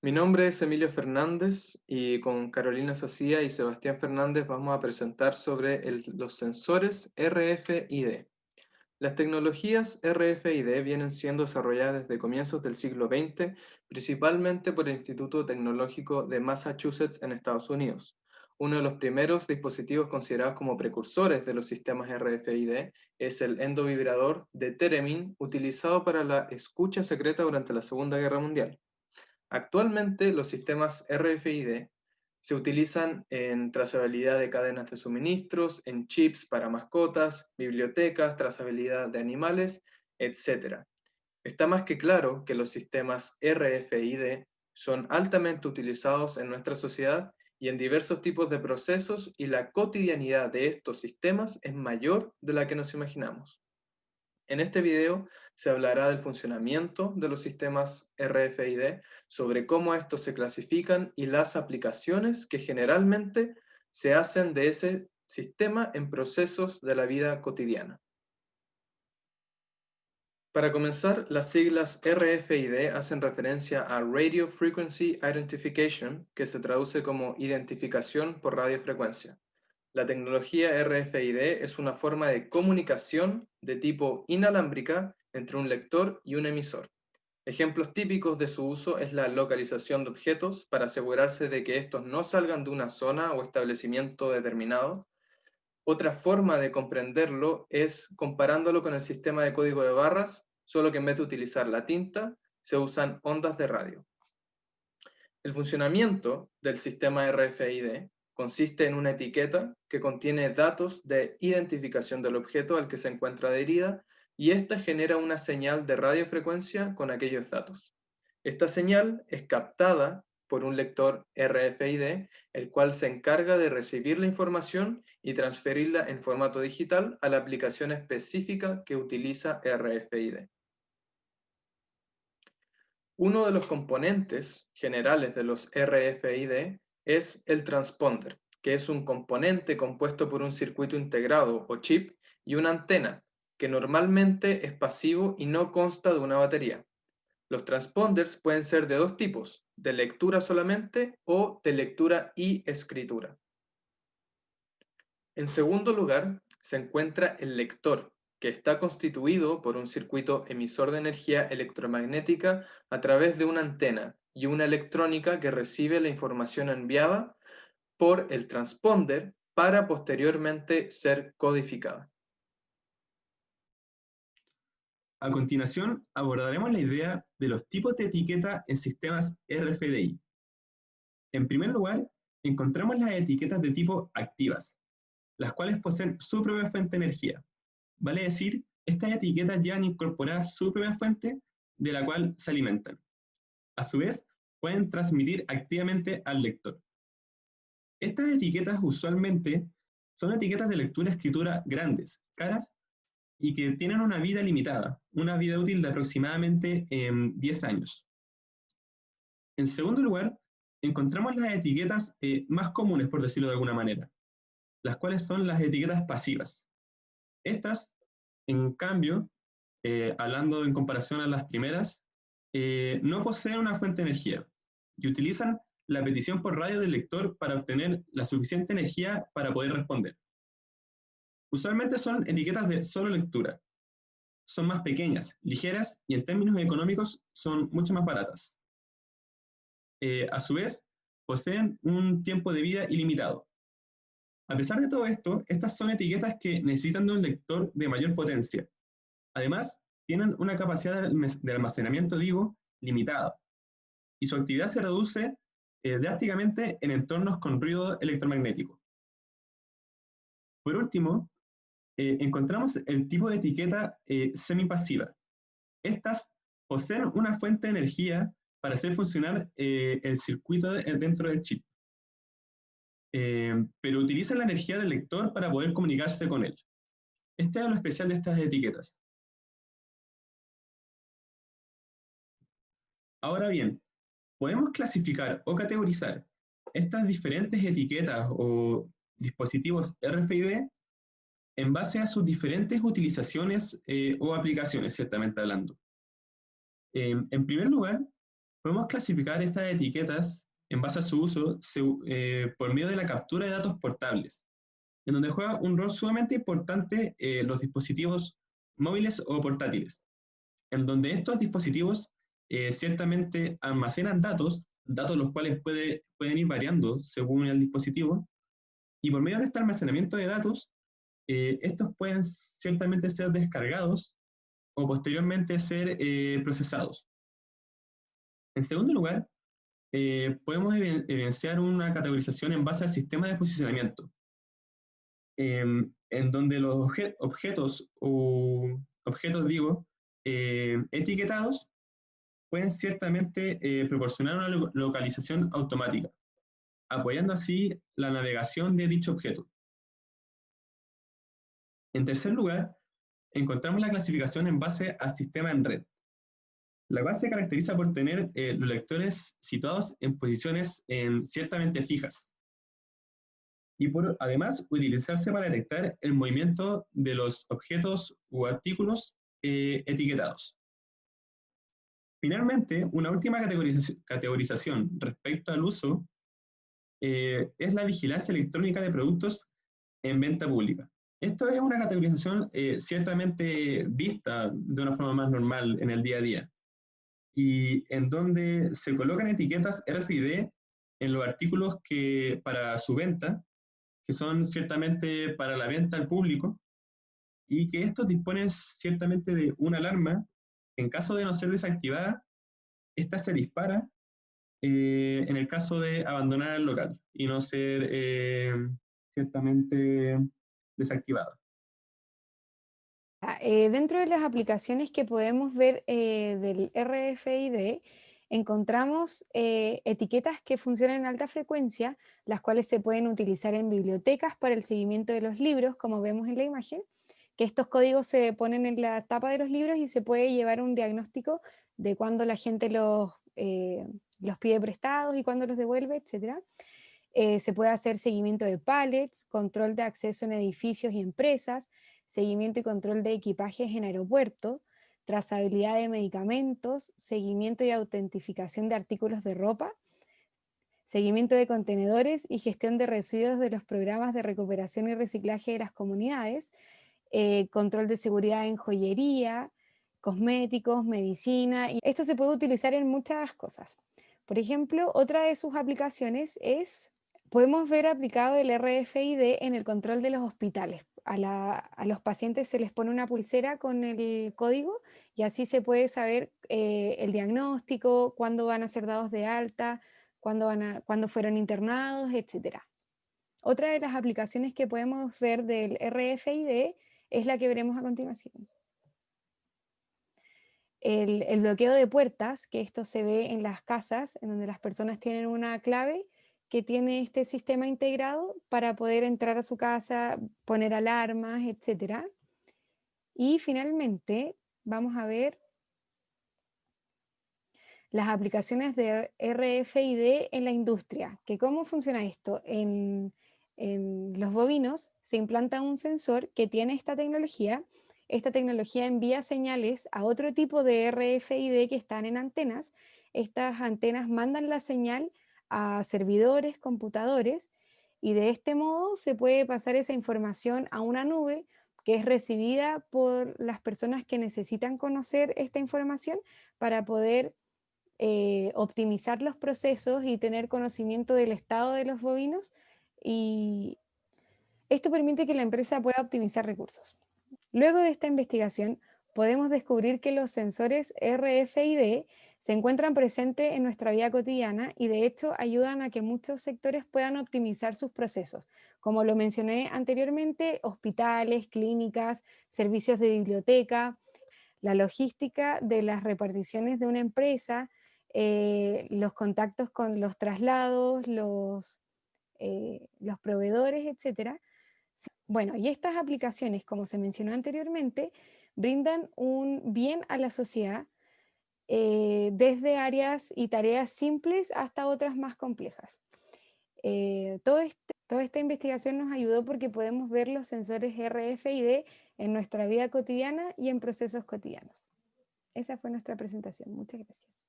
Mi nombre es Emilio Fernández y con Carolina Sacía y Sebastián Fernández vamos a presentar sobre los sensores RFID. Las tecnologías RFID vienen siendo desarrolladas desde comienzos del siglo XX, principalmente por el Instituto Tecnológico de Massachusetts en Estados Unidos. Uno de los primeros dispositivos considerados como precursores de los sistemas RFID es el endovibrador de Theremin, utilizado para la escucha secreta durante la Segunda Guerra Mundial. Actualmente los sistemas RFID se utilizan en trazabilidad de cadenas de suministros, en chips para mascotas, bibliotecas, trazabilidad de animales, etc. Está más que claro que los sistemas RFID son altamente utilizados en nuestra sociedad y en diversos tipos de procesos, y la cotidianidad de estos sistemas es mayor de la que nos imaginamos. En este video se hablará del funcionamiento de los sistemas RFID, sobre cómo estos se clasifican y las aplicaciones que generalmente se hacen de ese sistema en procesos de la vida cotidiana. Para comenzar, las siglas RFID hacen referencia a Radio Frequency Identification, que se traduce como identificación por radiofrecuencia. La tecnología RFID es una forma de comunicación de tipo inalámbrica entre un lector y un emisor. Ejemplos típicos de su uso es la localización de objetos para asegurarse de que estos no salgan de una zona o establecimiento determinado. Otra forma de comprenderlo es comparándolo con el sistema de código de barras, solo que en vez de utilizar la tinta, se usan ondas de radio. El funcionamiento del sistema RFID consiste en una etiqueta que contiene datos de identificación del objeto al que se encuentra adherida, y ésta genera una señal de radiofrecuencia con aquellos datos. Esta señal es captada por un lector RFID, el cual se encarga de recibir la información y transferirla en formato digital a la aplicación específica que utiliza RFID. Uno de los componentes generales de los RFID es el transponder, que es un componente compuesto por un circuito integrado o chip y una antena, que normalmente es pasivo y no consta de una batería. Los transponders pueden ser de dos tipos: de lectura solamente o de lectura y escritura. En segundo lugar, se encuentra el lector, que está constituido por un circuito emisor de energía electromagnética a través de una antena y una electrónica que recibe la información enviada por el transponder para posteriormente ser codificada. A continuación, abordaremos la idea de los tipos de etiqueta en sistemas RFID. En primer lugar, encontramos las etiquetas de tipo activas, las cuales poseen su propia fuente de energía. Vale decir, estas etiquetas llevan incorporada su propia fuente de la cual se alimentan. A su vez, pueden transmitir activamente al lector. Estas etiquetas usualmente son etiquetas de lectura-escritura grandes, caras, y que tienen una vida limitada, una vida útil de aproximadamente 10 años. En segundo lugar, encontramos las etiquetas más comunes, por decirlo de alguna manera, las cuales son las etiquetas pasivas. Estas, en cambio, hablando en comparación a las primeras, no poseen una fuente de energía y utilizan la petición por radio del lector para obtener la suficiente energía para poder responder. Usualmente son etiquetas de solo lectura. Son más pequeñas, ligeras y en términos económicos son mucho más baratas. A su vez, poseen un tiempo de vida ilimitado. A pesar de todo esto, estas son etiquetas que necesitan de un lector de mayor potencia. Además, tienen una capacidad de almacenamiento, limitada, y su actividad se reduce drásticamente en entornos con ruido electromagnético. Por último, encontramos el tipo de etiqueta semipasiva. Estas poseen una fuente de energía para hacer funcionar el circuito dentro del chip, pero utilizan la energía del lector para poder comunicarse con él. Este es lo especial de estas etiquetas. Ahora bien, podemos clasificar o categorizar estas diferentes etiquetas o dispositivos RFID en base a sus diferentes utilizaciones o aplicaciones, ciertamente hablando. En primer lugar, Podemos clasificar estas etiquetas en base a su uso por medio de la captura de datos portables, en donde juega un rol sumamente importante los dispositivos móviles o portátiles, en donde estos dispositivos ciertamente almacenan datos los cuales pueden ir variando según el dispositivo, y por medio de este almacenamiento de datos, estos pueden ciertamente ser descargados o posteriormente ser procesados. En segundo lugar, podemos evidenciar una categorización en base al sistema de posicionamiento, en donde los objetos etiquetados pueden ciertamente proporcionar una localización automática, apoyando así la navegación de dicho objeto. En tercer lugar, encontramos la clasificación en base al sistema en red. La base se caracteriza por tener los lectores situados en posiciones ciertamente fijas y por además utilizarse para detectar el movimiento de los objetos u artículos etiquetados. Finalmente, una última categorización respecto al uso es la vigilancia electrónica de productos en venta pública. Esto es una categorización ciertamente vista de una forma más normal en el día a día, y en donde se colocan etiquetas RFID en los artículos que para su venta, que son ciertamente para la venta al público, y que estos disponen ciertamente de una alarma. En caso de no ser desactivada, esta se dispara en el caso de abandonar el local y no ser ciertamente desactivada. Dentro de las aplicaciones que podemos ver del RFID, encontramos etiquetas que funcionan en alta frecuencia, las cuales se pueden utilizar en bibliotecas para el seguimiento de los libros, como vemos en la imagen, que estos códigos se ponen en la tapa de los libros y se puede llevar un diagnóstico de cuándo la gente los pide prestados y cuándo los devuelve, etc. Se puede hacer seguimiento de pallets, control de acceso en edificios y empresas, seguimiento y control de equipajes en aeropuertos, trazabilidad de medicamentos, seguimiento y autentificación de artículos de ropa, seguimiento de contenedores y gestión de residuos de los programas de recuperación y reciclaje de las comunidades, control de seguridad en joyería, cosméticos, medicina. Y esto se puede utilizar en muchas cosas. Por ejemplo, otra de sus aplicaciones es, podemos ver aplicado el RFID en el control de los hospitales. A los pacientes se les pone una pulsera con el código y así se puede saber el diagnóstico, cuándo van a ser dados de alta, cuándo fueron internados, etc. Otra de las aplicaciones que podemos ver del RFID es la que veremos a continuación. El bloqueo de puertas, que esto se ve en las casas, en donde las personas tienen una clave que tiene este sistema integrado para poder entrar a su casa, poner alarmas, etc. Y finalmente vamos a ver las aplicaciones de RFID en la industria, que cómo funciona esto. En los bovinos se implanta un sensor que tiene esta tecnología. Esta tecnología envía señales a otro tipo de RFID que están en antenas. Estas antenas mandan la señal a servidores, computadores, y de este modo se puede pasar esa información a una nube que es recibida por las personas que necesitan conocer esta información para poder optimizar los procesos y tener conocimiento del estado de los bovinos, y esto permite que la empresa pueda optimizar recursos. Luego de esta investigación, podemos descubrir que los sensores RFID se encuentran presentes en nuestra vida cotidiana y de hecho ayudan a que muchos sectores puedan optimizar sus procesos. Como lo mencioné anteriormente, hospitales, clínicas, servicios de biblioteca, la logística de las reparticiones de una empresa, los contactos con los traslados, los proveedores, etc. Bueno, y estas aplicaciones, como se mencionó anteriormente, brindan un bien a la sociedad desde áreas y tareas simples hasta otras más complejas. Toda esta investigación nos ayudó porque podemos ver los sensores RFID en nuestra vida cotidiana y en procesos cotidianos. Esa fue nuestra presentación. Muchas gracias.